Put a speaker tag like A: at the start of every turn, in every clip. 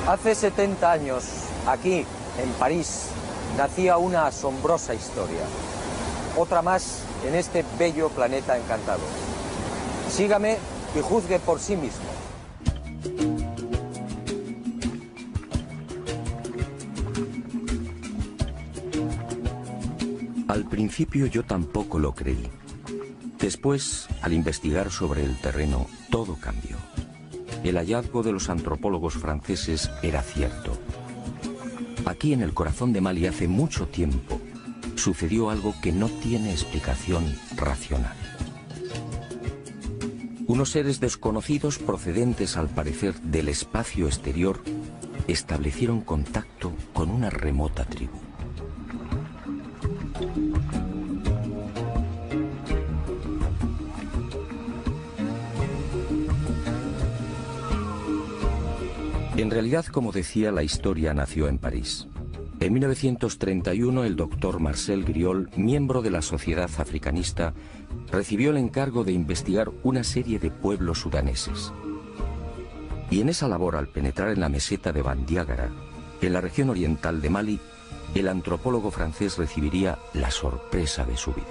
A: Hace 70 años, aquí, en París, nacía una asombrosa historia. Otra más en este bello planeta encantado. Sígame y juzgue por sí mismo.
B: Al principio yo tampoco lo creí. Después, al investigar sobre el terreno, todo cambió. El hallazgo de los antropólogos franceses era cierto. Aquí en el corazón de Mali hace mucho tiempo sucedió algo que no tiene explicación racional. Unos seres desconocidos procedentes al parecer del espacio exterior establecieron contacto con una remota tribu. En realidad, como decía, la historia nació en París. En 1931, el doctor Marcel Griol, miembro de la Sociedad Africanista, recibió el encargo de investigar una serie de pueblos sudaneses. Y en esa labor, al penetrar en la meseta de Bandiagara, en la región oriental de Mali, el antropólogo francés recibiría la sorpresa de su vida.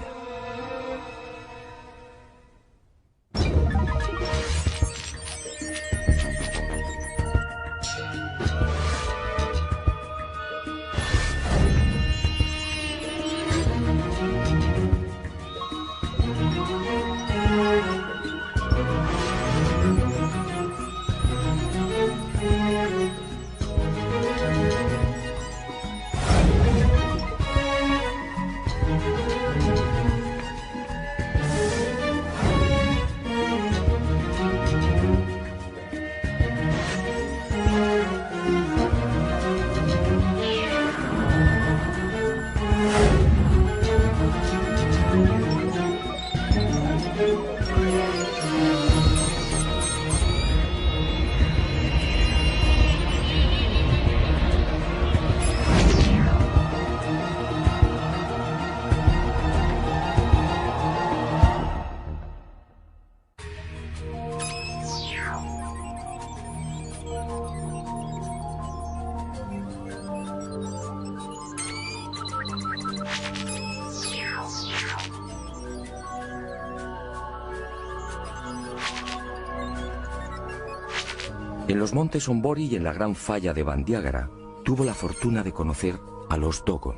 B: En los montes Ombori y en la gran falla de Bandiagara tuvo la fortuna de conocer a los Dogon,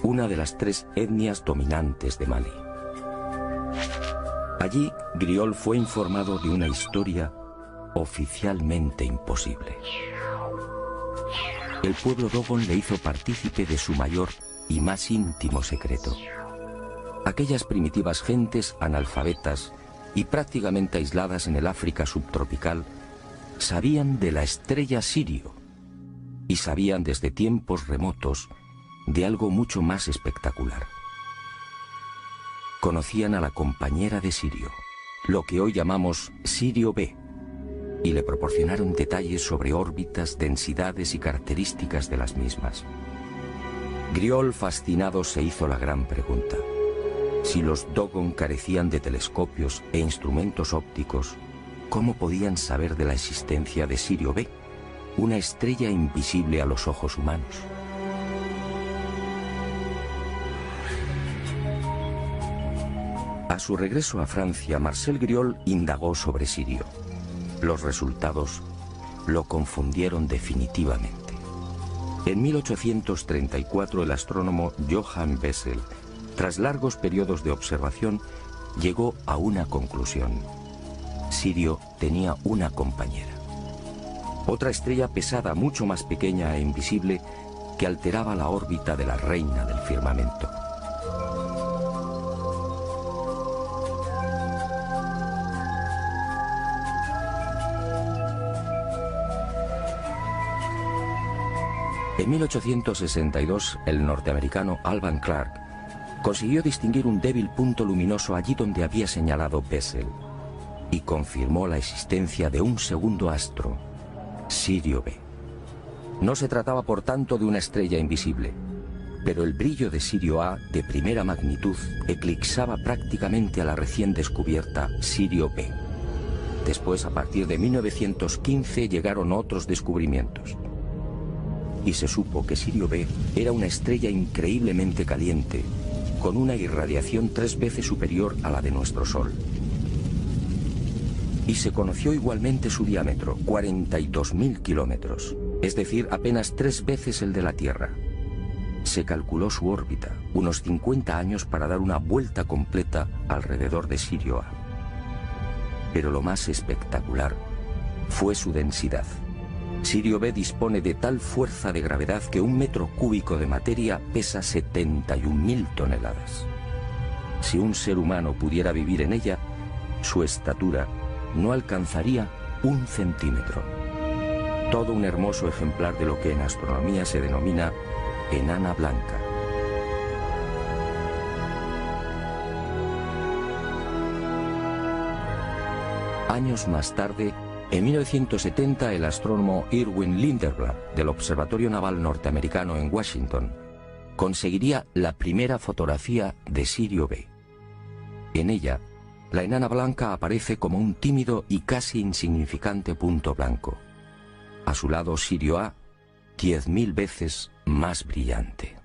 B: una de las 3 etnias dominantes de Mali. Allí, Griol fue informado de una historia oficialmente imposible. El pueblo Dogon le hizo partícipe de su mayor y más íntimo secreto. Aquellas primitivas gentes analfabetas y prácticamente aisladas en el África subtropical sabían de la estrella Sirio y sabían desde tiempos remotos de algo mucho más espectacular. Conocían a la compañera de Sirio, lo que hoy llamamos Sirio B, y le proporcionaron detalles sobre órbitas, densidades y características de las mismas. Griol, fascinado, se hizo la gran pregunta: si los Dogon carecían de telescopios e instrumentos ópticos, ¿cómo podían saber de la existencia de Sirio B, una estrella invisible a los ojos humanos? A su regreso a Francia, Marcel Griol indagó sobre Sirio. Los resultados lo confundieron definitivamente. En 1834, el astrónomo Johann Bessel, tras largos periodos de observación, llegó a una conclusión: Sirio tenía una compañera. Otra estrella pesada, mucho más pequeña e invisible, que alteraba la órbita de la reina del firmamento. En 1862, el norteamericano Alvan Clark consiguió distinguir un débil punto luminoso allí donde había señalado Bessel, y confirmó la existencia de un segundo astro, Sirio B. No se trataba, por tanto, de una estrella invisible, pero el brillo de Sirio A, de primera magnitud, eclipsaba prácticamente a la recién descubierta Sirio B. Después, a partir de 1915, llegaron otros descubrimientos. y se supo que Sirio B era una estrella increíblemente caliente, con una irradiación 3 veces superior a la de nuestro Sol. Y se conoció igualmente su diámetro, 42.000 kilómetros, es decir, apenas 3 veces el de la Tierra. Se calculó su órbita, unos 50 años para dar una vuelta completa alrededor de Sirio A. Pero lo más espectacular fue su densidad. Sirio B dispone de tal fuerza de gravedad que 1 metro cúbico de materia pesa 71.000 toneladas. Si un ser humano pudiera vivir en ella, su estatura no alcanzaría 1 centímetro. Todo un hermoso ejemplar de lo que en astronomía se denomina enana blanca. Años más tarde, en 1970, el astrónomo Irwin Lindenblum del Observatorio Naval Norteamericano en Washington conseguiría la primera fotografía de Sirio B. En ella, la enana blanca aparece como un tímido y casi insignificante punto blanco. A su lado, Sirio A, 10.000 veces más brillante.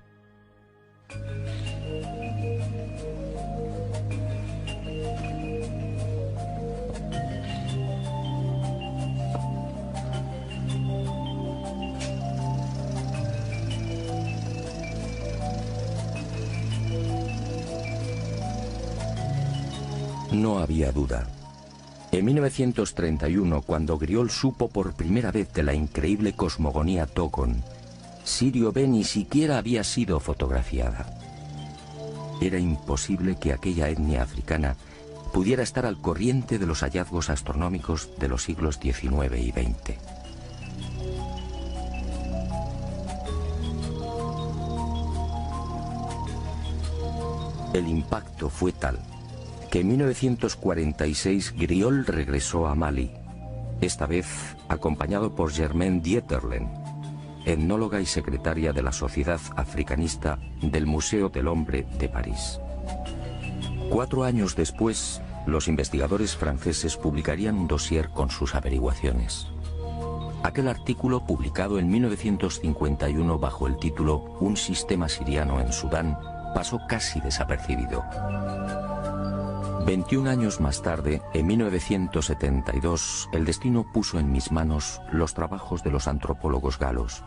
B: No había duda. En 1931, cuando Griol supo por primera vez de la increíble cosmogonía Togon, Sirio B ni siquiera había sido fotografiada. Era imposible que aquella etnia africana pudiera estar al corriente de los hallazgos astronómicos de los siglos XIX y XX. El impacto fue tal que en 1946 Griol regresó a Mali, esta vez acompañado por Germaine Dieterlen, etnóloga y secretaria de la Sociedad Africanista del Museo del Hombre de París. 4 años después, los investigadores franceses publicarían un dossier con sus averiguaciones. Aquel artículo, publicado en 1951 bajo el título Un sistema siriano en Sudán, pasó casi desapercibido. 21 años más tarde, en 1972, el destino puso en mis manos los trabajos de los antropólogos galos,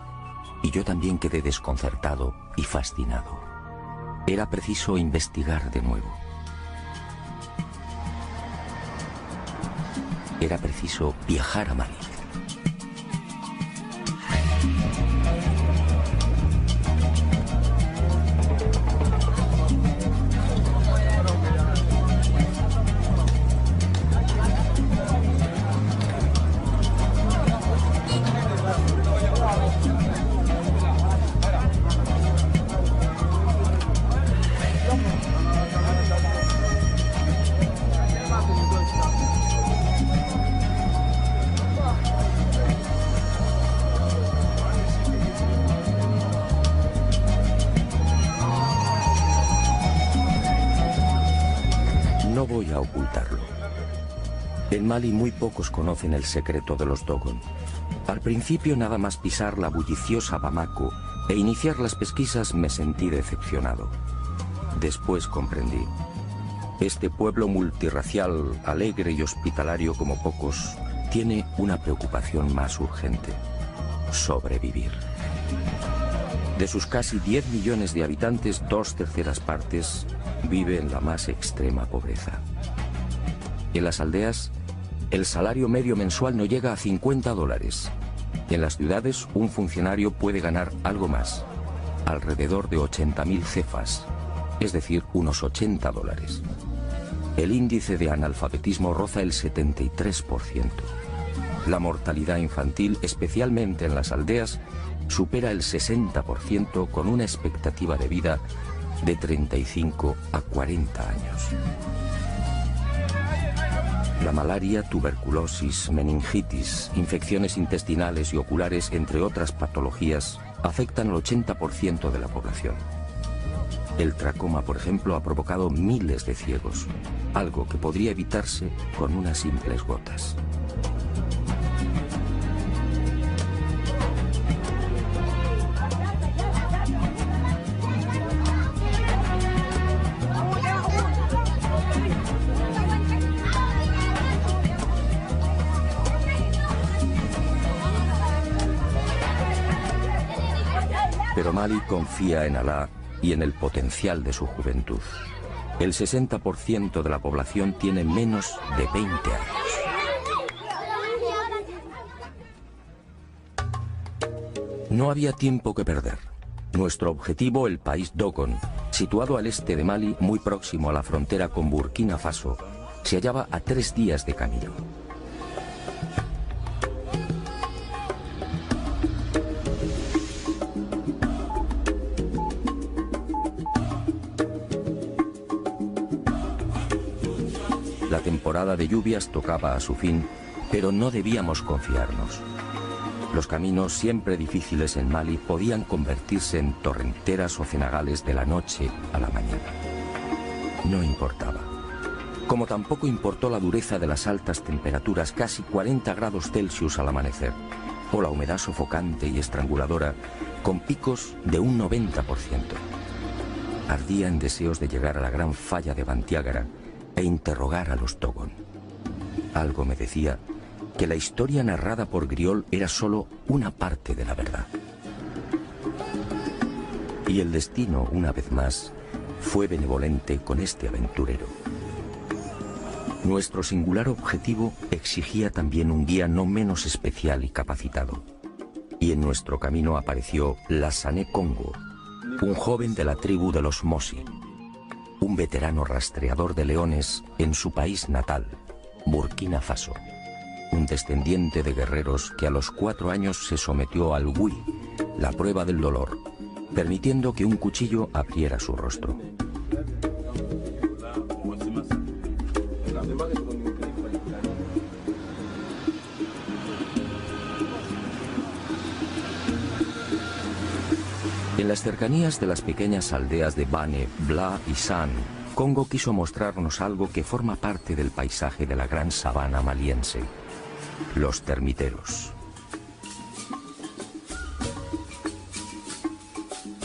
B: y yo también quedé desconcertado y fascinado. Era preciso investigar de nuevo. Era preciso viajar a Mali. No voy a ocultarlo. En Mali muy pocos conocen el secreto de los Dogon. Al principio, nada más pisar la bulliciosa Bamako e iniciar las pesquisas, me sentí decepcionado. Después comprendí. Este pueblo multirracial, alegre y hospitalario como pocos, tiene una preocupación más urgente: sobrevivir. De sus casi 10 millones de habitantes, 2/3 partes vive en la más extrema pobreza. En las aldeas, el salario medio mensual no llega a $50. En las ciudades, un funcionario puede ganar algo más, alrededor de 80.000 cefas, es decir, unos $80. El índice de analfabetismo roza el 73%. La mortalidad infantil, especialmente en las aldeas, supera el 60%, con una expectativa de vida de 35 a 40 años. La malaria, tuberculosis, meningitis, infecciones intestinales y oculares, entre otras patologías, afectan al 80% de la población. El tracoma, por ejemplo, ha provocado miles de ciegos, algo que podría evitarse con unas simples gotas. Mali confía en Alá y en el potencial de su juventud. El 60% de la población tiene menos de 20 años. No había tiempo que perder. Nuestro objetivo, el país Dogon, situado al este de Mali, muy próximo a la frontera con Burkina Faso, se hallaba a 3 días de camino. La temporada de lluvias tocaba a su fin, pero no debíamos confiarnos. Los caminos, siempre difíciles en Mali, podían convertirse en torrenteras o cenagales de la noche a la mañana. No importaba. Como tampoco importó la dureza de las altas temperaturas, casi 40 grados Celsius al amanecer, o la humedad sofocante y estranguladora, con picos de un 90%. Ardía en deseos de llegar a la gran falla de Bandiagara e interrogar a los Dogon. Algo me decía que la historia narrada por Griol era solo una parte de la verdad. Y el destino, una vez más, fue benevolente con este aventurero. Nuestro singular objetivo exigía también un guía no menos especial y capacitado. Y en nuestro camino apareció Lassane Congo, un joven de la tribu de los Mosi, un veterano rastreador de leones en su país natal, Burkina Faso. Un descendiente de guerreros que a los 4 años se sometió al Wui, la prueba del dolor, permitiendo que un cuchillo abriera su rostro. En las cercanías de las pequeñas aldeas de Bane, Bla y San, Congo quiso mostrarnos algo que forma parte del paisaje de la gran sabana maliense: los termiteros.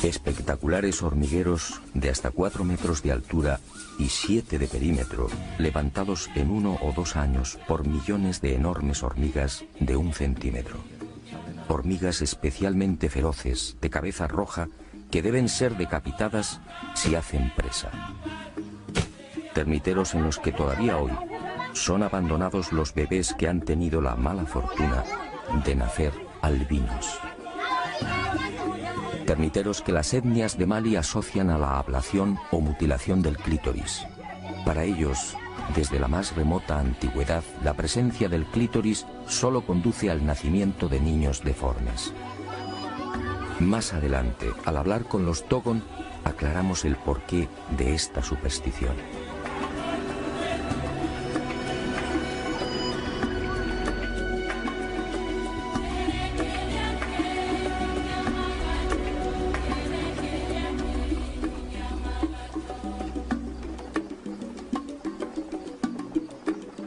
B: Espectaculares hormigueros de hasta 4 metros de altura y 7 de perímetro, levantados en 1 o 2 años por millones de enormes hormigas de 1 centímetro. Hormigas especialmente feroces, de cabeza roja, que deben ser decapitadas si hacen presa. Termiteros en los que todavía hoy son abandonados los bebés que han tenido la mala fortuna de nacer albinos. Termiteros que las etnias de Mali asocian a la ablación o mutilación del clítoris. Para ellos, desde la más remota antigüedad, la presencia del clítoris solo conduce al nacimiento de niños deformes. Más adelante, al hablar con los Dogon, aclaramos el porqué de esta superstición.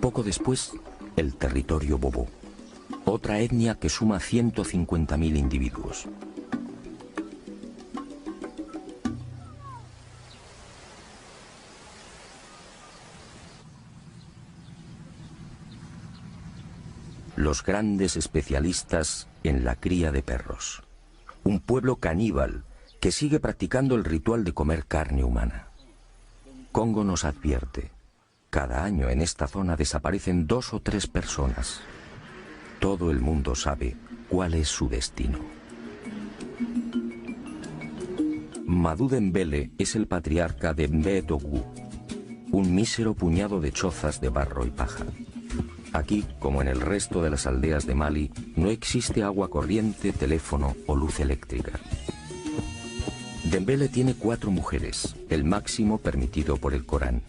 B: Poco después, el territorio Bobo, otra etnia que suma 150.000 individuos. Los grandes especialistas en la cría de perros. Un pueblo caníbal que sigue practicando el ritual de comer carne humana. Congo nos advierte: cada año en esta zona desaparecen 2 o 3 personas. Todo el mundo sabe cuál es su destino. Madou Dembélé es el patriarca de Mbé-Dougou, un mísero puñado de chozas de barro y paja. Aquí, como en el resto de las aldeas de Mali, no existe agua corriente, teléfono o luz eléctrica. Dembélé tiene 4 mujeres, el máximo permitido por el Corán.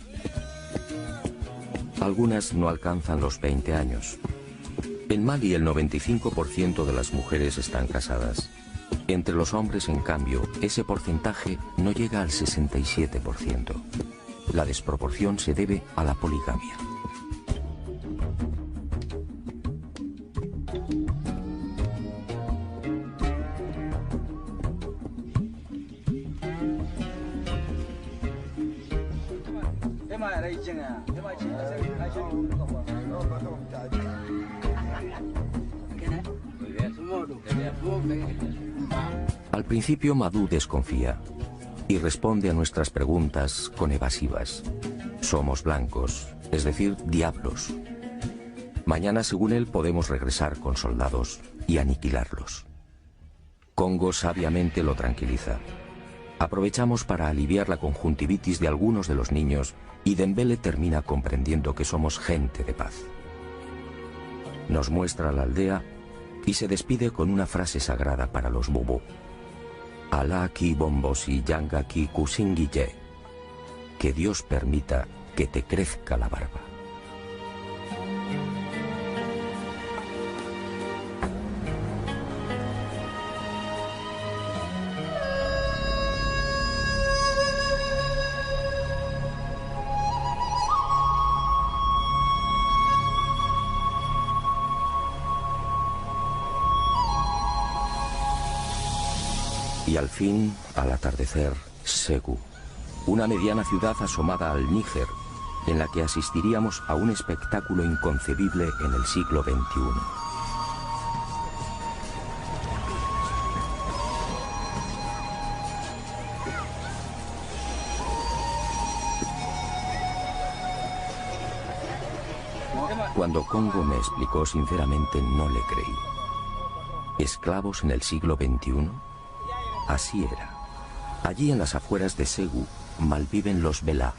B: Algunas no alcanzan los 20 años. En Mali el 95% de las mujeres están casadas. Entre los hombres, en cambio, ese porcentaje no llega al 67%. La desproporción se debe a la poligamia. Al principio Madú desconfía y responde a nuestras preguntas con evasivas. Somos blancos, es decir, diablos. Mañana, según él, podemos regresar con soldados y aniquilarlos. Congo sabiamente lo tranquiliza. Aprovechamos para aliviar la conjuntivitis de algunos de los niños y Dembele termina comprendiendo que somos gente de paz. Nos muestra la aldea y se despide con una frase sagrada para los Bubu. Alá ki bombosi yanga ki kusingiye. Que Dios permita que te crezca la barba. Y al fin, al atardecer, Ségou, una mediana ciudad asomada al Níger, en la que asistiríamos a un espectáculo inconcebible en el siglo XXI. Cuando Congo me explicó sinceramente, no le creí. ¿Esclavos en el siglo XXI? Así era. Allí en las afueras de Ségou malviven los Bela,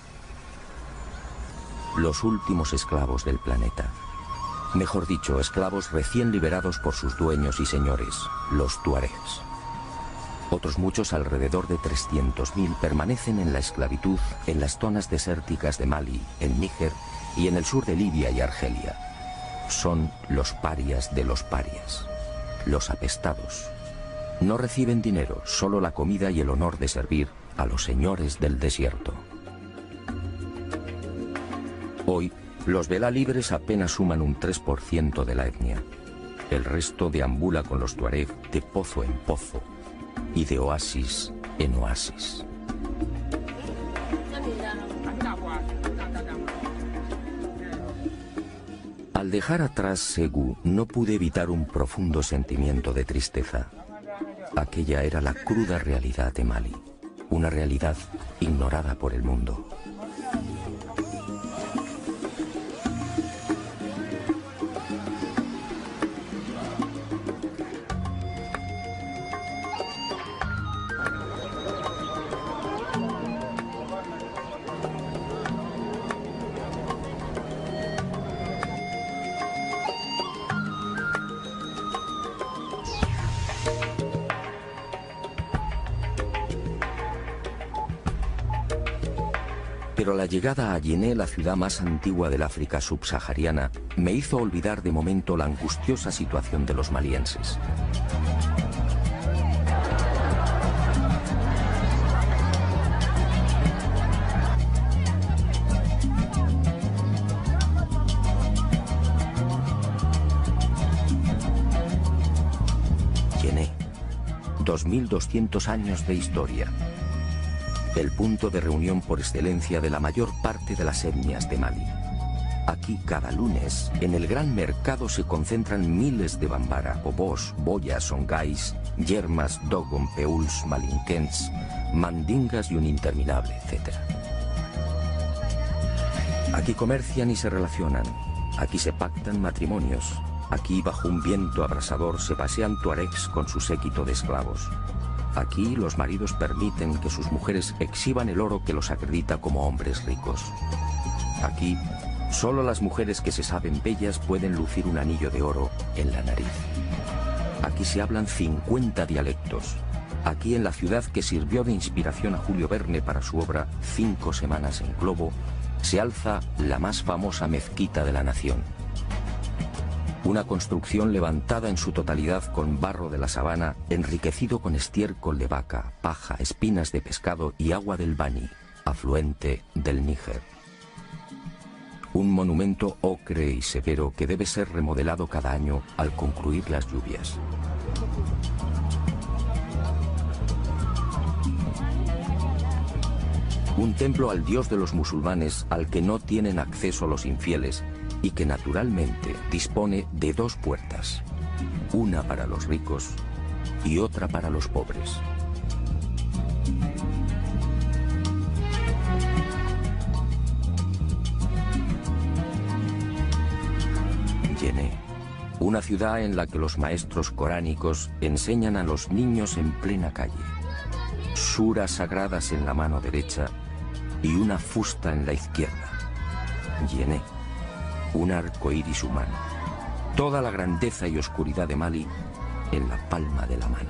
B: los últimos esclavos del planeta. Mejor dicho, esclavos recién liberados por sus dueños y señores, los tuaregs. Otros muchos, alrededor de 300.000, permanecen en la esclavitud en las zonas desérticas de Mali, en Níger y en el sur de Libia y Argelia. Son los parias de los parias, los apestados. No reciben dinero, solo la comida y el honor de servir a los señores del desierto. Hoy, los Bela libres apenas suman un 3% de la etnia. El resto deambula con los tuareg de pozo en pozo y de oasis en oasis. Al dejar atrás Ségou, no pude evitar un profundo sentimiento de tristeza. Aquella era la cruda realidad de Mali, una realidad ignorada por el mundo. Pero la llegada a Yené, la ciudad más antigua del África subsahariana, me hizo olvidar de momento la angustiosa situación de los malienses. Yené, 2200 años de historia. El punto de reunión por excelencia de la mayor parte de las etnias de Mali. Aquí cada lunes, en el gran mercado se concentran miles de bambara, bobos, boyas, songais, yermas, dogon, peuls, malinquens, mandingas y un interminable etcétera. Aquí comercian y se relacionan, aquí se pactan matrimonios, aquí bajo un viento abrasador se pasean tuaregs con su séquito de esclavos. Aquí los maridos permiten que sus mujeres exhiban el oro que los acredita como hombres ricos. Aquí, solo las mujeres que se saben bellas pueden lucir un anillo de oro en la nariz. Aquí se hablan 50 dialectos. Aquí, en la ciudad que sirvió de inspiración a Julio Verne para su obra 5 semanas en globo, se alza la más famosa mezquita de la nación. Una construcción levantada en su totalidad con barro de la sabana, enriquecido con estiércol de vaca, paja, espinas de pescado y agua del Bani, afluente del Níger. Un monumento ocre y severo que debe ser remodelado cada año al concluir las lluvias. Un templo al dios de los musulmanes al que no tienen acceso los infieles y que naturalmente dispone de 2 puertas, una para los ricos y otra para los pobres. Yené, una ciudad en la que los maestros coránicos enseñan a los niños en plena calle, suras sagradas en la mano derecha y una fusta en la izquierda. Yené, un arco iris humano, toda la grandeza y oscuridad de Mali en la palma de la mano.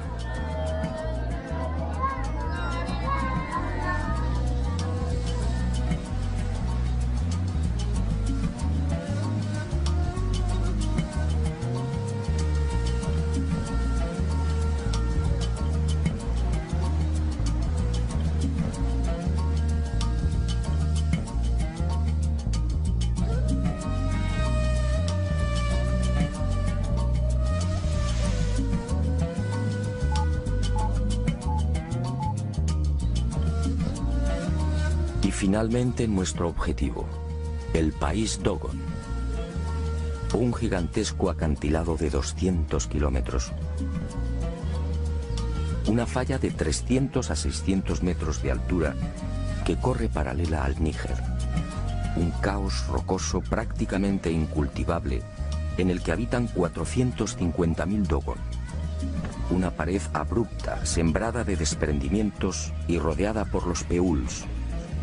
B: Finalmente nuestro objetivo, el país Dogon, un gigantesco acantilado de 200 kilómetros, una falla de 300 a 600 metros de altura que corre paralela al Níger, un caos rocoso prácticamente incultivable en el que habitan 450.000 Dogon, una pared abrupta sembrada de desprendimientos y rodeada por los peuls,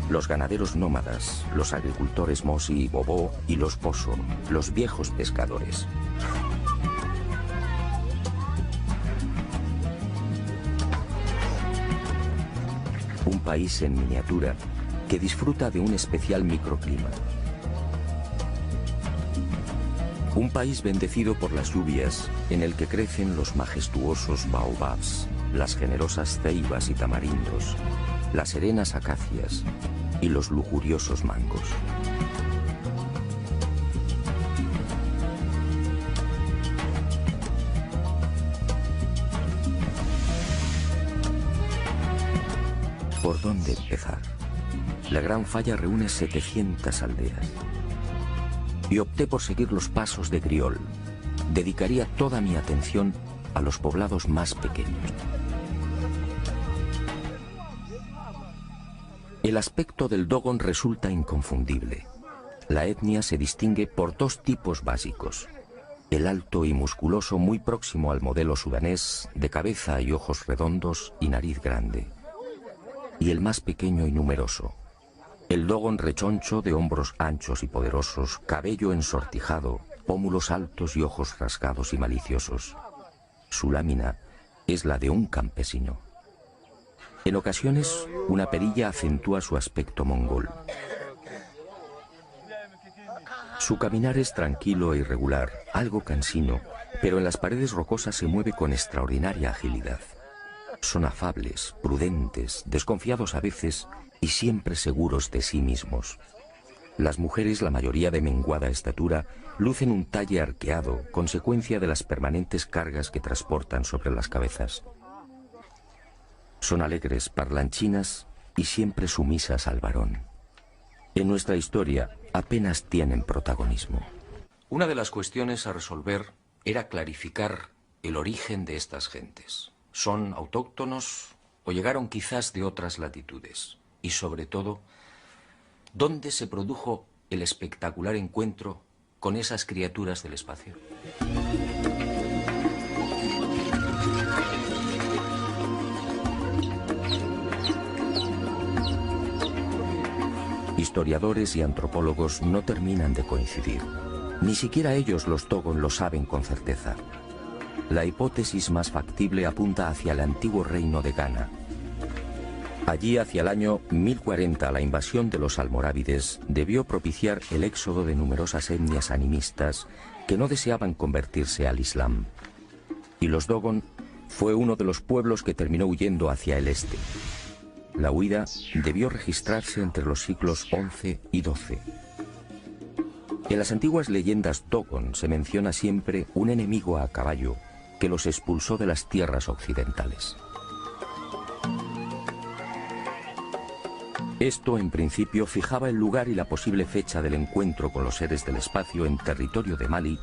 B: los ganaderos nómadas, los agricultores Mosi y Bobo y los Poso, los viejos pescadores. Un país en miniatura que disfruta de un especial microclima. Un país bendecido por las lluvias en el que crecen los majestuosos baobabs, las generosas ceibas y tamarindos, las serenas acacias y los lujuriosos mangos. ¿Por dónde empezar? La Gran Falla reúne 700 aldeas. Y opté por seguir los pasos de Griol. Dedicaría toda mi atención a los poblados más pequeños. El aspecto del Dogon resulta inconfundible. La etnia se distingue por dos tipos básicos. El alto y musculoso muy próximo al modelo sudanés, de cabeza y ojos redondos y nariz grande. Y el más pequeño y numeroso. El Dogon rechoncho de hombros anchos y poderosos, cabello ensortijado, pómulos altos y ojos rasgados y maliciosos. Su lámina es la de un campesino. En ocasiones, una perilla acentúa su aspecto mongol. Su caminar es tranquilo e irregular, algo cansino, pero en las paredes rocosas se mueve con extraordinaria agilidad. Son afables, prudentes, desconfiados a veces y siempre seguros de sí mismos. Las mujeres, la mayoría de menguada estatura, lucen un talle arqueado, consecuencia de las permanentes cargas que transportan sobre las cabezas. Son alegres, parlanchinas y siempre sumisas al varón. En nuestra historia apenas tienen protagonismo. Una de las cuestiones a resolver era clarificar el origen de estas gentes. ¿Son autóctonos o llegaron quizás de otras latitudes? Y sobre todo, ¿dónde se produjo el espectacular encuentro con esas criaturas del espacio? Historiadores y antropólogos no terminan de coincidir. Ni siquiera ellos, los Dogon, lo saben con certeza. La hipótesis más factible apunta hacia el antiguo reino de Ghana. Allí, hacia el año 1040, la invasión de los almorávides debió propiciar el éxodo de numerosas etnias animistas que no deseaban convertirse al Islam. Y los Dogon fue uno de los pueblos que terminó huyendo hacia el este. La huida debió registrarse entre los siglos XI y XII. En las antiguas leyendas Dogon se menciona siempre un enemigo a caballo que los expulsó de las tierras occidentales. Esto, en principio, fijaba el lugar y la posible fecha del encuentro con los seres del espacio en territorio de Mali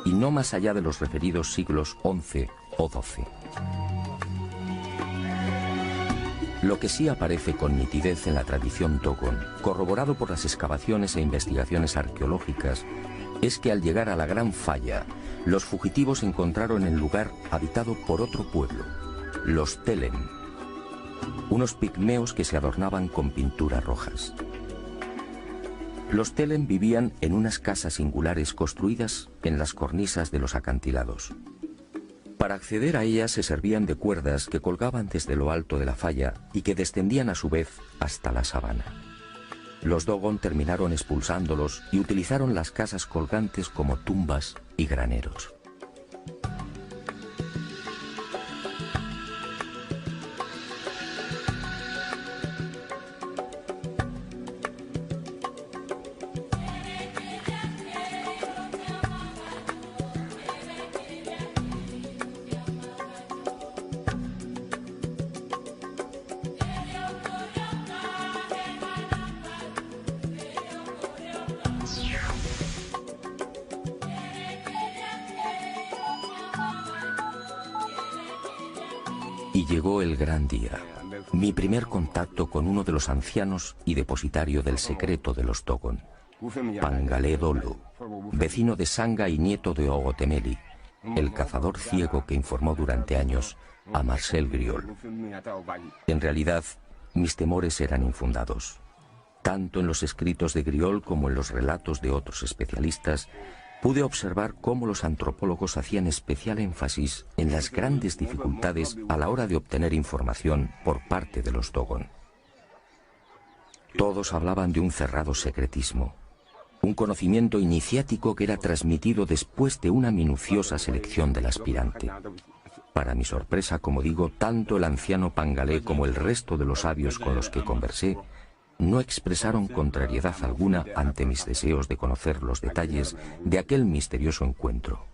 B: y no más allá de los referidos siglos XI o XII. Lo que sí aparece con nitidez en la tradición Dogon, corroborado por las excavaciones e investigaciones arqueológicas, es que al llegar a la Gran Falla, los fugitivos encontraron el lugar habitado por otro pueblo, los Telen, unos pigmeos que se adornaban con pinturas rojas. Los Telen vivían en unas casas singulares construidas en las cornisas de los acantilados. Para acceder a ellas se servían de cuerdas que colgaban desde lo alto de la falla y que descendían a su vez hasta la sabana. Los Dogon terminaron expulsándolos y utilizaron las casas colgantes como tumbas y graneros. Y llegó el gran día, mi primer contacto con uno de los ancianos y depositario del secreto de los Dogon, Pangalé Dolo, vecino de Sanga y nieto de Ogotemeli, el cazador ciego que informó durante años a Marcel Griol. En realidad, mis temores eran infundados. Tanto en los escritos de Griol como en los relatos de otros especialistas, pude observar cómo los antropólogos hacían especial énfasis en las grandes dificultades a la hora de obtener información por parte de los Dogon. Todos hablaban de un cerrado secretismo, un conocimiento iniciático que era transmitido después de una minuciosa selección del aspirante. Para mi sorpresa, como digo, tanto el anciano Pangalé como el resto de los sabios con los que conversé no expresaron contrariedad alguna ante mis deseos de conocer los detalles de aquel misterioso encuentro.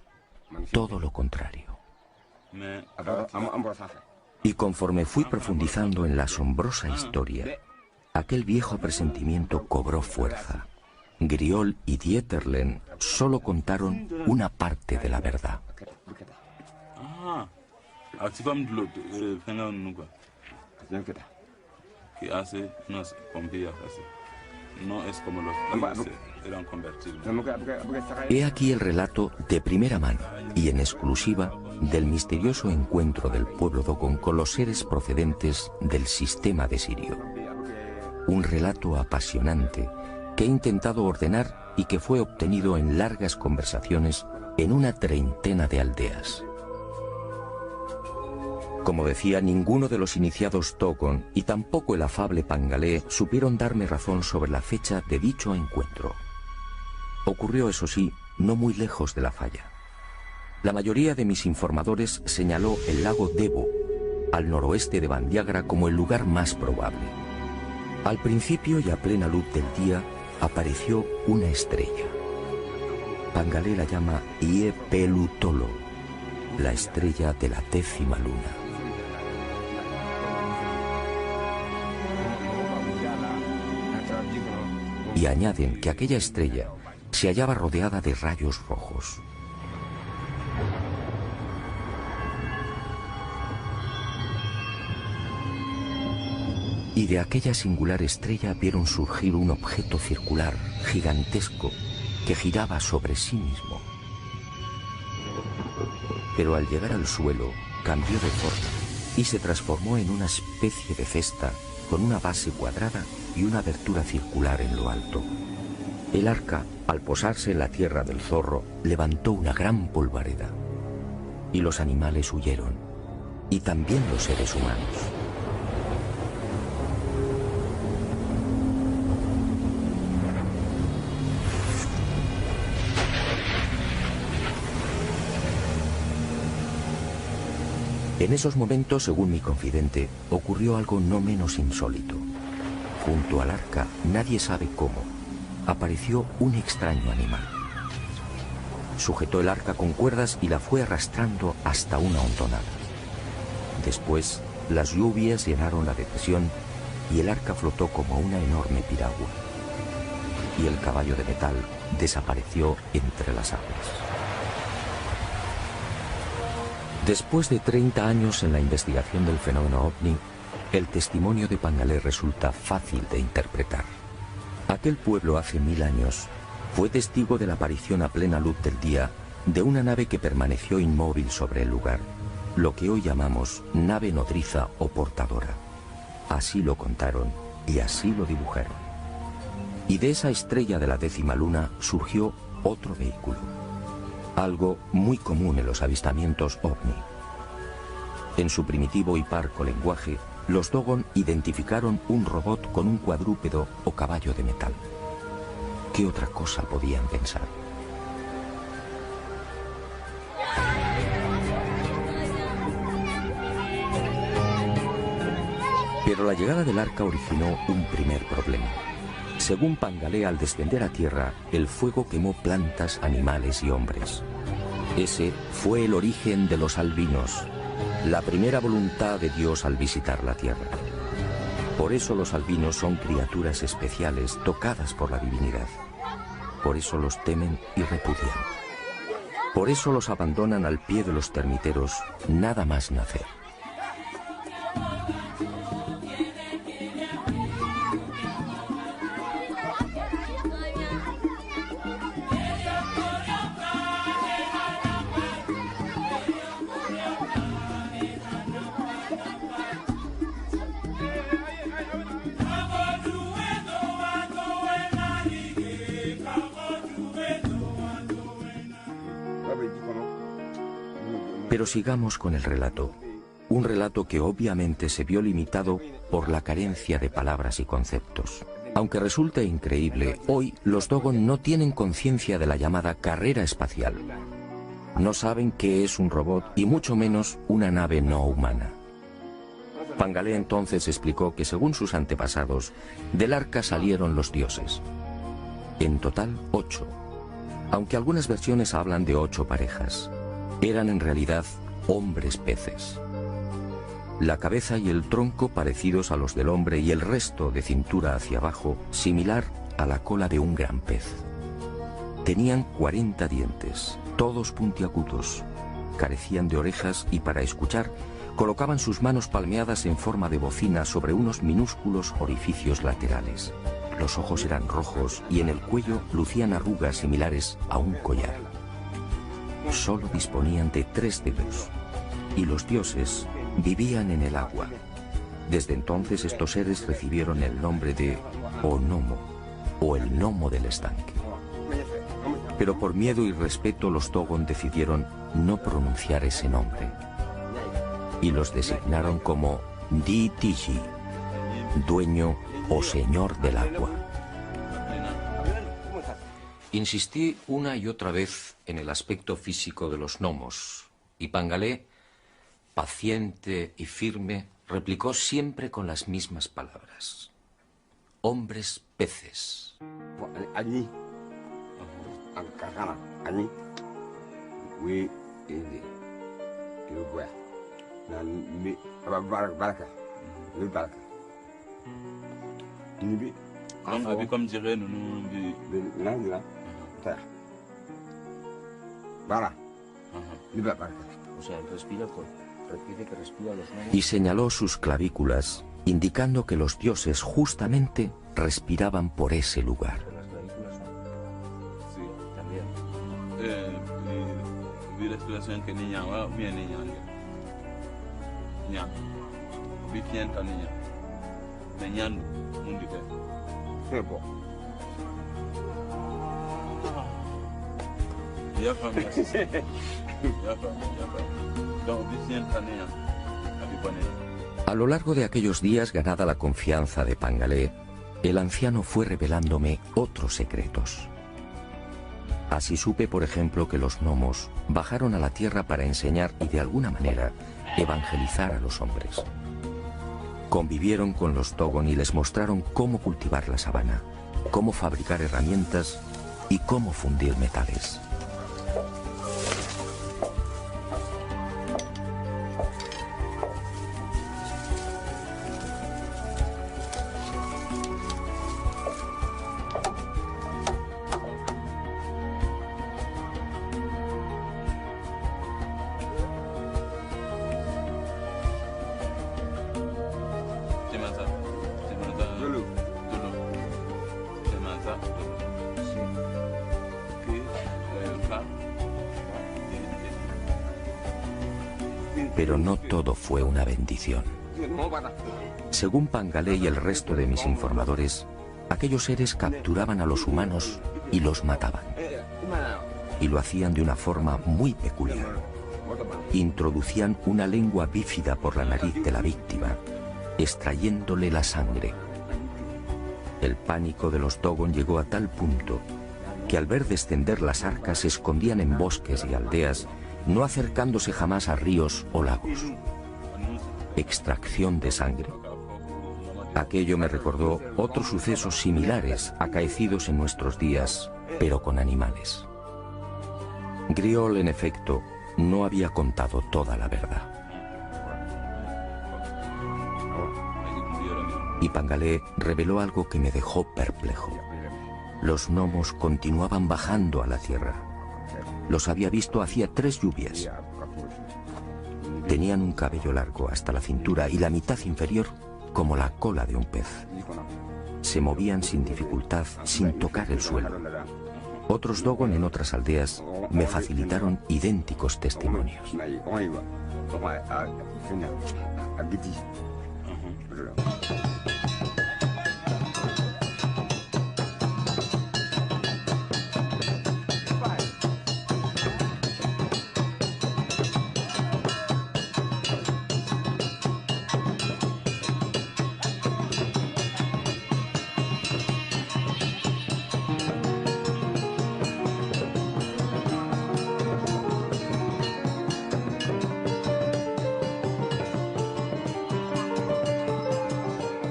B: Todo lo contrario. Y conforme fui profundizando en la asombrosa historia, aquel viejo presentimiento cobró fuerza. Griol y Dieterlen solo contaron una parte de la verdad.
C: Que hace unas pompillas así. No es como los que eran convertidos.
B: He aquí el relato de primera mano y en exclusiva del misterioso encuentro del pueblo Dogon con los seres procedentes del sistema de Sirio. Un relato apasionante que he intentado ordenar y que fue obtenido en largas conversaciones en una treintena de aldeas. Como decía, ninguno de los iniciados Dogon y tampoco el afable Pangalé supieron darme razón sobre la fecha de dicho encuentro. Ocurrió, eso sí, no muy lejos de la falla. La mayoría de mis informadores señaló el lago Debo, al noroeste de Bandiagra, como el lugar más probable. Al principio y a plena luz del día apareció una estrella. Pangalé la llama Ie Pelu Tolo, la estrella de la 10ª luna. Y añaden que aquella estrella se hallaba rodeada de rayos rojos. Y de aquella singular estrella vieron surgir un objeto circular, gigantesco, que giraba sobre sí mismo. Pero al llegar al suelo, cambió de forma y se transformó en una especie de cesta con una base cuadrada y una abertura circular en lo alto. El arca, al posarse en la tierra del zorro, levantó una gran polvareda. Y los animales huyeron, y también los seres humanos. En esos momentos, según mi confidente, ocurrió algo no menos insólito. Junto al arca, nadie sabe cómo, apareció un extraño animal. Sujetó el arca con cuerdas y la fue arrastrando hasta una hondonada. Después, las lluvias llenaron la depresión y el arca flotó como una enorme piragua. Y el caballo de metal desapareció entre las aguas. Después de 30 años en la investigación del fenómeno ovni, El testimonio de Pangalé resulta fácil de interpretar. Aquel pueblo hace 1000 años fue testigo de la aparición a plena luz del día de una nave que permaneció inmóvil sobre el lugar, lo que hoy llamamos nave nodriza o portadora. Así lo contaron y así lo dibujaron. Y de esa estrella de la 10ª luna surgió otro vehículo, algo muy común en los avistamientos ovni. En su primitivo y parco lenguaje, los Dogon identificaron un robot con un cuadrúpedo o caballo de metal. ¿Qué otra cosa podían pensar? Pero la llegada del arca originó un primer problema. Según Pangalé, al descender a tierra, el fuego quemó plantas, animales y hombres. Ese fue el origen de los albinos, la primera voluntad de Dios al visitar la tierra. Por eso los albinos son criaturas especiales tocadas por la divinidad. Por eso los temen y repudian. Por eso los abandonan al pie de los termiteros nada más nacer. Pero sigamos con el relato. Un relato que obviamente se vio limitado por la carencia de palabras y conceptos. Aunque resulte increíble, hoy los Dogon no tienen conciencia de la llamada carrera espacial. No saben qué es un robot y mucho menos una nave no humana. Pangalé entonces explicó que según sus antepasados, del arca salieron los dioses. En total, 8. Aunque algunas versiones hablan de 8 parejas. Eran en realidad hombres peces. La cabeza y el tronco parecidos a los del hombre y el resto de cintura hacia abajo similar a la cola de un gran pez. Tenían 40 dientes, todos puntiagudos, carecían de orejas y para escuchar colocaban sus manos palmeadas en forma de bocina sobre unos minúsculos orificios laterales. Los ojos eran rojos y en el cuello lucían arrugas similares a un collar. Solo disponían de 3 dedos y los dioses vivían en el agua. Desde entonces estos seres recibieron el nombre de Onomo o el gnomo del estanque. Pero por miedo y respeto los Dogon decidieron no pronunciar ese nombre y los designaron como Di-Tiji, dueño o señor del agua. Insistí una y otra vez en el aspecto físico de los gnomos, y Pangalé, paciente y firme, replicó siempre con las mismas palabras. Hombres peces. Y señaló sus clavículas, indicando que los dioses justamente respiraban por ese lugar.
C: Sí, también. Vi respiración que niña va bien niña. Niña. Vi tienta niña. Niñando un día. Sebo. Ya familia. Ya familia. Don't vi tienta niña.
B: A lo largo de aquellos días, ganada la confianza de Pangalé, el anciano fue revelándome otros secretos. Así supe, por ejemplo, que los gnomos bajaron a la tierra para enseñar y de alguna manera evangelizar a los hombres. Convivieron con los Dogon y les mostraron cómo cultivar la sabana, cómo fabricar herramientas y cómo fundir metales. Pero no todo fue una bendición. Según Pangalé y el resto de mis informadores, aquellos seres capturaban a los humanos y los mataban. Y lo hacían de una forma muy peculiar. Introducían una lengua bífida por la nariz de la víctima, extrayéndole la sangre. El pánico de los Dogon llegó a tal punto que al ver descender las arcas se escondían en bosques y aldeas, no acercándose jamás a ríos o lagos. Extracción de sangre. Aquello me recordó otros sucesos similares acaecidos en nuestros días, pero con animales. Griol, en efecto, no había contado toda la verdad. Y Pangalé reveló algo que me dejó perplejo. Los gnomos continuaban bajando a la tierra. Los había visto hacía 3 lluvias. Tenían un cabello largo hasta la cintura y la mitad inferior como la cola de un pez. Se movían sin dificultad, sin tocar el suelo. Otros Dogon en otras aldeas me facilitaron idénticos testimonios.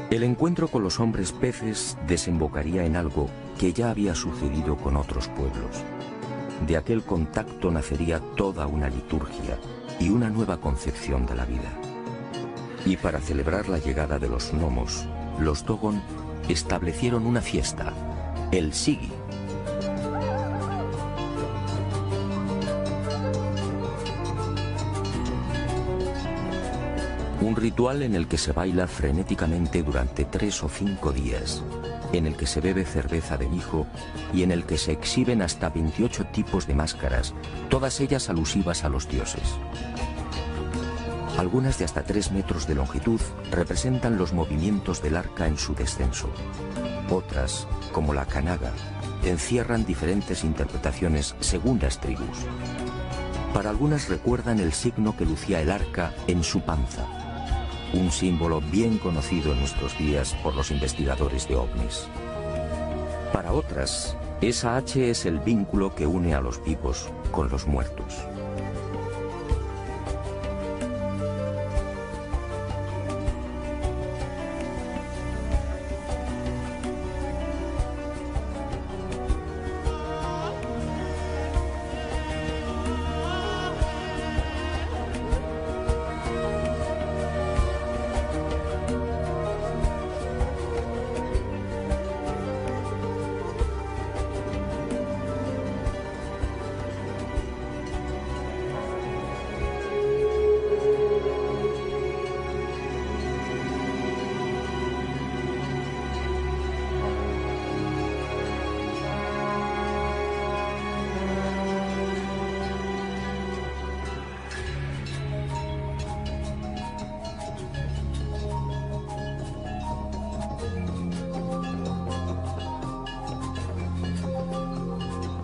B: El encuentro con los hombres peces desembocaría en algo que ya había sucedido con otros pueblos. De aquel contacto nacería toda una liturgia y una nueva concepción de la vida. Y para celebrar la llegada de los gnomos, los Dogon establecieron una fiesta, el Sigi. Un ritual en el que se baila frenéticamente durante 3 o 5 días, en el que se bebe cerveza de mijo y en el que se exhiben hasta 28 tipos de máscaras, todas ellas alusivas a los dioses. Algunas de hasta 3 metros de longitud representan los movimientos del arca en su descenso. Otras, como la Kanaga, encierran diferentes interpretaciones según las tribus. Para algunas recuerdan el signo que lucía el arca en su panza, un símbolo bien conocido en nuestros días por los investigadores de ovnis. Para otras, esa H es el vínculo que une a los vivos con los muertos.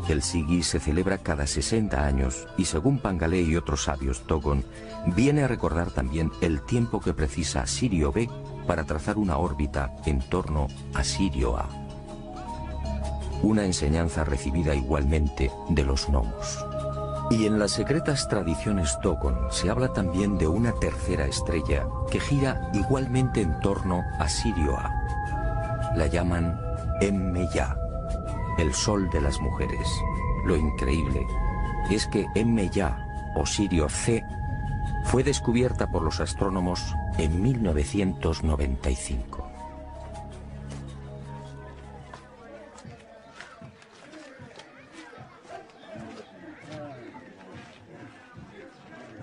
B: El Sigi se celebra cada 60 años y según Pangalé y otros sabios Dogon, viene a recordar también el tiempo que precisa Sirio B para trazar una órbita en torno a Sirio A. Una enseñanza recibida igualmente de los gnomos. Y en las secretas tradiciones Dogon se habla también de una tercera estrella que gira igualmente en torno a Sirio A. La llaman Emmeya, el sol de las mujeres. Lo increíble es que Emmeya, o Sirio C, fue descubierta por los astrónomos en 1995.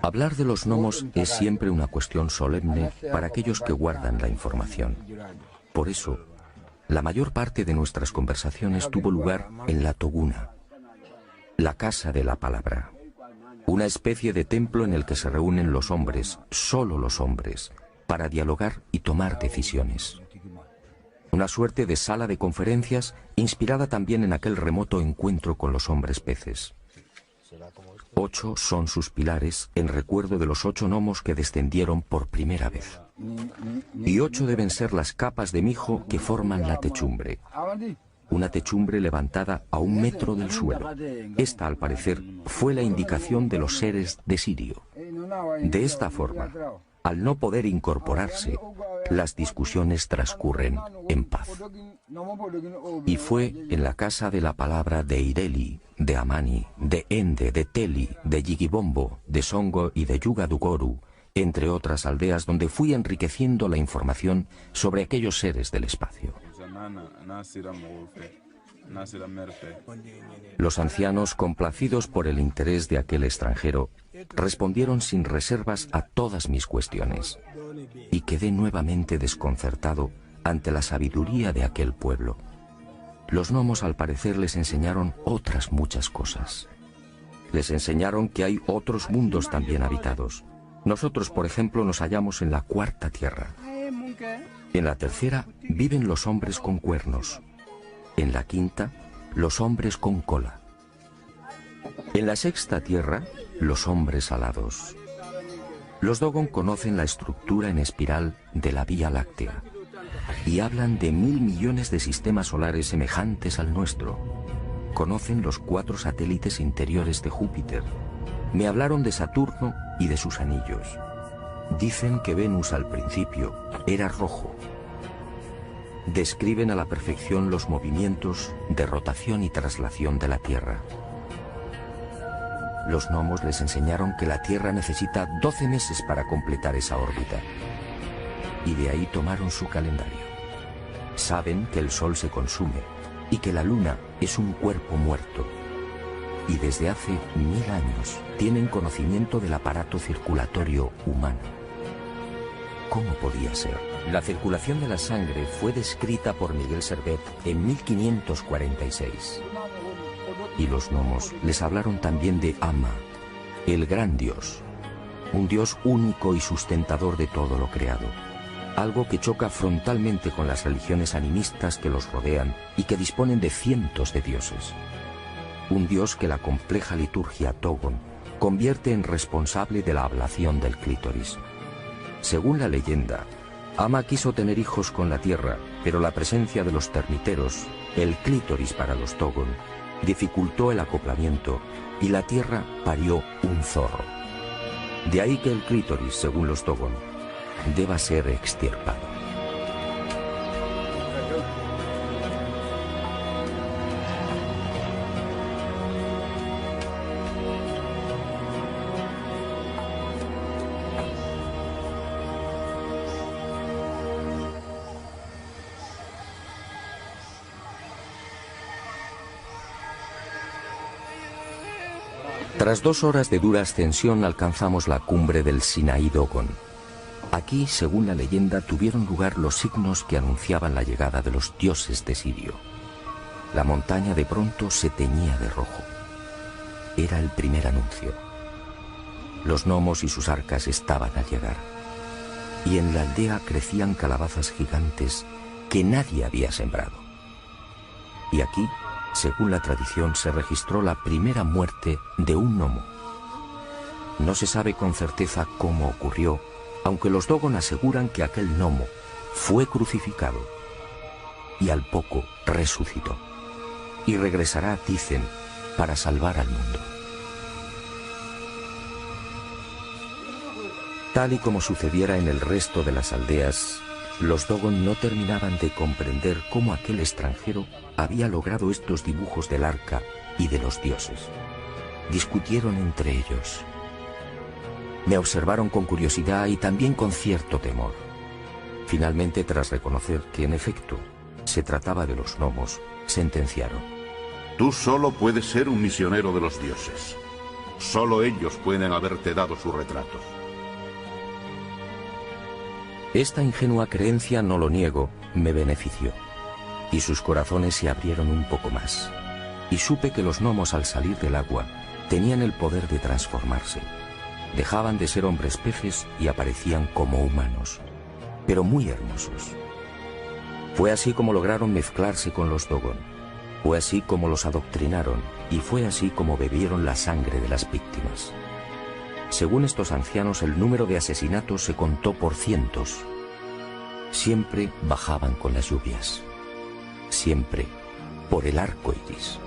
B: Hablar de los gnomos es siempre una cuestión solemne para aquellos que guardan la información. Por eso, la mayor parte de nuestras conversaciones tuvo lugar en la Toguna, la casa de la palabra. Una especie de templo en el que se reúnen los hombres, solo los hombres, para dialogar y tomar decisiones. Una suerte de sala de conferencias inspirada también en aquel remoto encuentro con los hombres peces. 8 son sus pilares en recuerdo de los 8 gnomos que descendieron por primera vez. Y 8 deben ser las capas de mijo que forman la techumbre. Una techumbre levantada a 1 metro del suelo. Esta, al parecer, fue la indicación de los seres de Sirio. De esta forma, al no poder incorporarse, las discusiones transcurren en paz. Y fue en la casa de la palabra de Ireli, de Amani, de Ende, de Teli, de Yigibombo, de Songo y de Yugadugoru, entre otras aldeas donde fui enriqueciendo la información sobre aquellos seres del espacio. Los ancianos, complacidos por el interés de aquel extranjero, respondieron sin reservas a todas mis cuestiones, y quedé nuevamente desconcertado ante la sabiduría de aquel pueblo. Los gnomos, al parecer, les enseñaron otras muchas cosas. Les enseñaron que hay otros mundos también habitados. Nosotros, por ejemplo, nos hallamos en la 4ª tierra. En la 3ª viven los hombres con cuernos. En la 5ª, los hombres con cola. En la 6ª tierra, los hombres alados. Los Dogon conocen la estructura en espiral de la Vía Láctea y hablan de 1000 millones de sistemas solares semejantes al nuestro. Conocen los 4 satélites interiores de Júpiter. Me hablaron de Saturno y de sus anillos. Dicen que Venus al principio era rojo. Describen a la perfección los movimientos de rotación y traslación de la Tierra. Los gnomos les enseñaron que la Tierra necesita 12 meses para completar esa órbita. Y de ahí tomaron su calendario. Saben que el Sol se consume y que la Luna es un cuerpo muerto. Y desde hace 1000 años tienen conocimiento del aparato circulatorio humano. ¿Cómo podía ser? La circulación de la sangre fue descrita por Miguel Servet en 1546. Y los gnomos les hablaron también de Ama, el gran dios, un dios único y sustentador de todo lo creado, algo que choca frontalmente con las religiones animistas que los rodean y que disponen de cientos de dioses. Un dios que la compleja liturgia Dogon convierte en responsable de la ablación del clítoris. Según la leyenda, Ama quiso tener hijos con la tierra, pero la presencia de los termiteros, el clítoris para los Dogon, dificultó el acoplamiento y la tierra parió un zorro. De ahí que el clítoris, según los Dogon, deba ser extirpado. Tras 2 horas de dura ascensión alcanzamos la cumbre del Sinaí Dogon. Aquí, según la leyenda, tuvieron lugar los signos que anunciaban la llegada de los dioses de Sirio. La montaña de pronto se teñía de rojo. Era el primer anuncio. Los gnomos y sus arcas estaban al llegar. Y en la aldea crecían calabazas gigantes que nadie había sembrado. Y aquí, según la tradición, se registró la primera muerte de un gnomo. No se sabe con certeza cómo ocurrió, aunque los Dogon aseguran que aquel gnomo fue crucificado y al poco resucitó. Y regresará, dicen, para salvar al mundo. Tal y como sucediera en el resto de las aldeas, los Dogon no terminaban de comprender cómo aquel extranjero había logrado estos dibujos del arca y de los dioses. Discutieron entre ellos. Me observaron con curiosidad y también con cierto temor. Finalmente, tras reconocer que en efecto se trataba de los gnomos, sentenciaron:
D: Tú solo puedes ser un misionero de los dioses. Solo ellos pueden haberte dado sus retratos.
B: Esta ingenua creencia, no lo niego, me benefició. Y sus corazones se abrieron un poco más. Y supe que los gnomos, al salir del agua, tenían el poder de transformarse. Dejaban de ser hombres peces y aparecían como humanos, pero muy hermosos. Fue así como lograron mezclarse con los Dogon. Fue así como los adoctrinaron y fue así como bebieron la sangre de las víctimas. Según estos ancianos, el número de asesinatos se contó por cientos. Siempre bajaban con las lluvias. Siempre por el arco iris.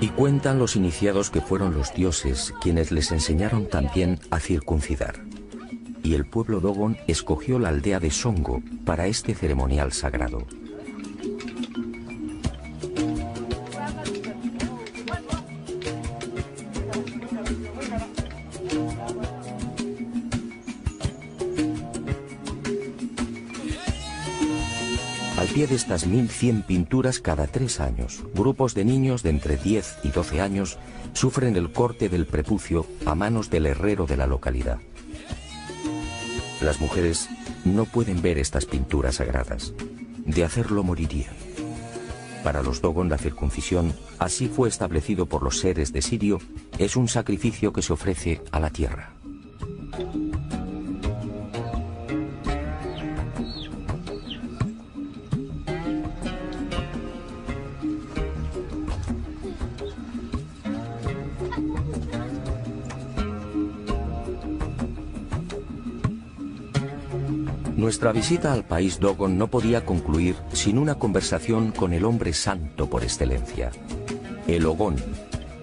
B: Y cuentan los iniciados que fueron los dioses quienes les enseñaron también a circuncidar. Y el pueblo Dogon escogió la aldea de Songo para este ceremonial sagrado. Al pie de estas 1100 pinturas, cada 3 años, grupos de niños de entre 10 y 12 años sufren el corte del prepucio a manos del herrero de la localidad. Las mujeres no pueden ver estas pinturas sagradas. De hacerlo morirían. Para los Dogon, la circuncisión, así fue establecido por los seres de Sirio, es un sacrificio que se ofrece a la tierra. Nuestra visita al país Dogon no podía concluir sin una conversación con el hombre santo por excelencia, el Ogón,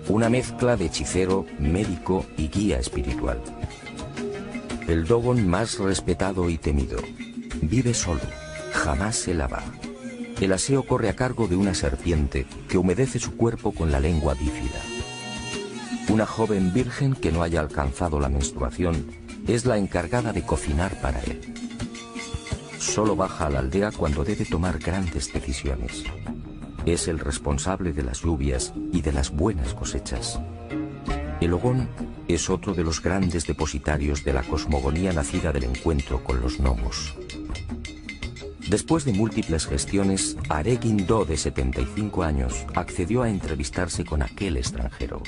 B: una mezcla de hechicero, médico y guía espiritual. El Dogon más respetado y temido. Vive solo, jamás se lava. El aseo corre a cargo de una serpiente que humedece su cuerpo con la lengua bífida. Una joven virgen que no haya alcanzado la menstruación es la encargada de cocinar para él. Solo baja a la aldea cuando debe tomar grandes decisiones. Es el responsable de las lluvias y de las buenas cosechas. El Ogón es otro de los grandes depositarios de la cosmogonía nacida del encuentro con los gnomos. Después de múltiples gestiones, Aregin Do, de 75 años, accedió a entrevistarse con aquel extranjero.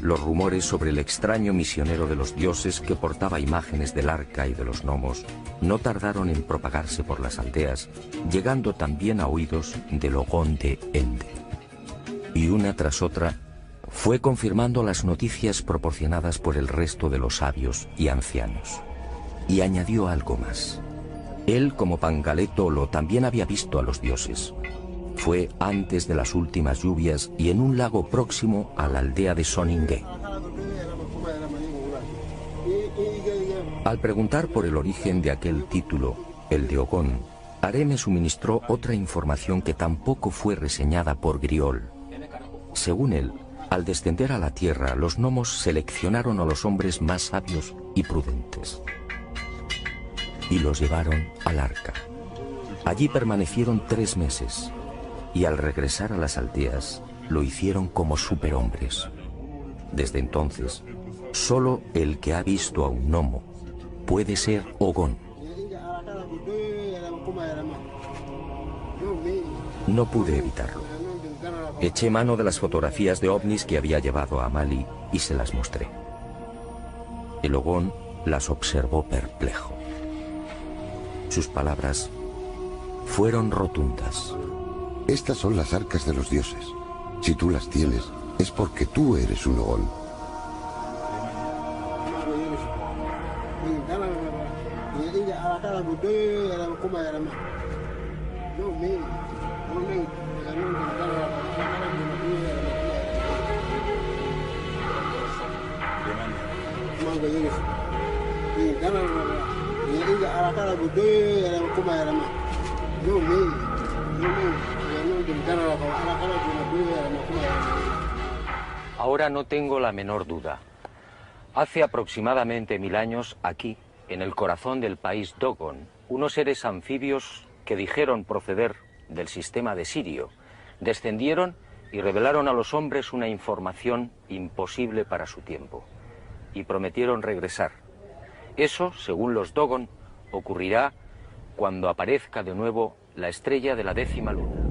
B: Los rumores sobre el extraño misionero de los dioses que portaba imágenes del arca y de los gnomos no tardaron en propagarse por las aldeas, llegando también a oídos del Ogón de Ende. Y una tras otra, fue confirmando las noticias proporcionadas por el resto de los sabios y ancianos. Y añadió algo más. Él, como Pangalé Tolo, también había visto a los dioses. Fue antes de las últimas lluvias y en un lago próximo a la aldea de Soningue. Al preguntar por el origen de aquel título, el de Ogón, Are me suministró otra información que tampoco fue reseñada por Griol. Según él, al descender a la tierra, los gnomos seleccionaron a los hombres más sabios y prudentes. Y los llevaron al arca. Allí permanecieron 3 meses. Y al regresar a las aldeas, lo hicieron como superhombres. Desde entonces, solo el que ha visto a un gnomo puede ser Ogón. No pude evitarlo. Eché mano de las fotografías de ovnis que había llevado a Mali y se las mostré. El Ogón las observó perplejo. Sus palabras fueron rotundas.
E: Estas son las arcas de los dioses. Si tú las tienes, es porque tú eres un Ogón.
A: Ahora no tengo la menor duda. Hace aproximadamente 1000 años, aquí, en el corazón del país Dogon, unos seres anfibios que dijeron proceder del sistema de Sirio, descendieron y revelaron a los hombres una información imposible para su tiempo, y prometieron regresar. Eso, según los Dogon, ocurrirá cuando aparezca de nuevo la estrella de la 10ª luna.